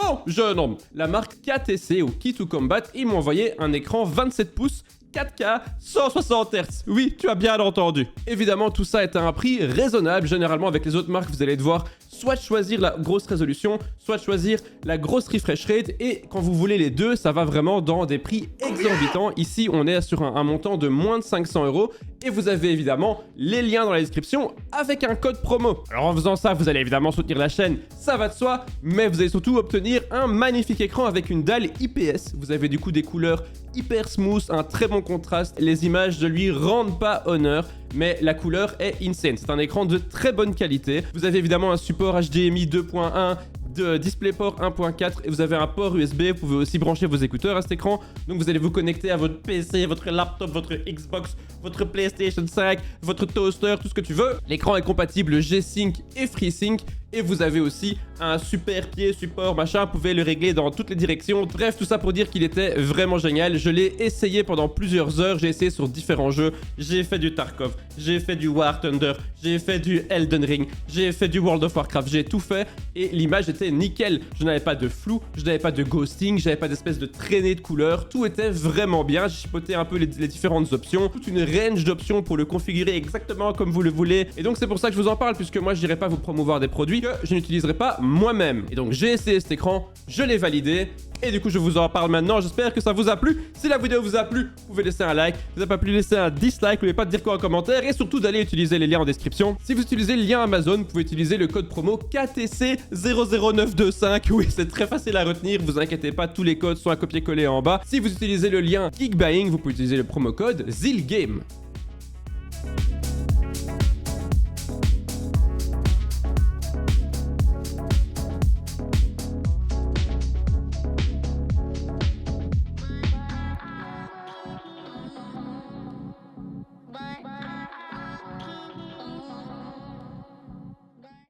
Bon, jeune homme, la marque KTC ou Key to Combat, ils m'ont envoyé un écran 27 pouces 4K 160 Hz. Oui, tu as bien entendu. Évidemment, tout ça est à un prix raisonnable. Généralement, avec les autres marques, vous allez devoir soit choisir la grosse résolution, soit choisir la grosse refresh rate. Et quand vous voulez les deux, ça va vraiment dans des prix exorbitants. Ici, on est sur un montant de moins de 500 €. Et vous avez évidemment les liens dans la description avec un code promo. Alors en faisant ça, vous allez évidemment soutenir la chaîne, ça va de soi, mais vous allez surtout obtenir un magnifique écran avec une dalle IPS. Vous avez du coup des couleurs hyper smooth, un très bon contraste. Les images ne lui rendent pas honneur, mais la couleur est insane. C'est un écran de très bonne qualité. Vous avez évidemment un support HDMI 2.1, de DisplayPort 1.4 et vous avez un port USB. Vous pouvez aussi brancher vos écouteurs à cet écran. Donc vous allez vous connecter à votre PC, votre laptop, votre Xbox, votre PlayStation 5, votre toaster, tout ce que tu veux. L'écran est compatible G-Sync et FreeSync. Et vous avez aussi un super pied support machin, vous pouvez le régler dans toutes les directions. Bref, tout ça pour dire qu'il était vraiment génial. Je l'ai essayé pendant plusieurs heures, j'ai essayé sur différents jeux. J'ai fait du Tarkov, j'ai fait du War Thunder, j'ai fait du Elden Ring, j'ai fait du World of Warcraft, j'ai tout fait. Et l'image était nickel. Je n'avais pas de flou, je n'avais pas de ghosting, j'avais pas d'espèce de traînée de couleurs. Tout était vraiment bien. J'ai chipoté un peu les différentes options. Toute une range d'options pour le configurer exactement comme vous le voulez. Et donc c'est pour ça que je vous en parle, puisque moi je n'irai pas vous promouvoir des produits que je n'utiliserai pas moi-même. Et donc j'ai essayé cet écran, je l'ai validé et du coup je vous en parle maintenant. J'espère que ça vous a plu. Si la vidéo vous a plu, vous pouvez laisser un like. Si vous n'avez pas plu, laisser un dislike. N'oubliez pas de dire quoi en commentaire et surtout d'aller utiliser les liens en description. Si vous utilisez le lien Amazon, vous pouvez utiliser le code promo KTC00925. Oui, c'est très facile à retenir, vous inquiétez pas, tous les codes sont à copier-coller en bas. Si vous utilisez le lien Geekbuying, vous pouvez utiliser le promo code ZILGAME.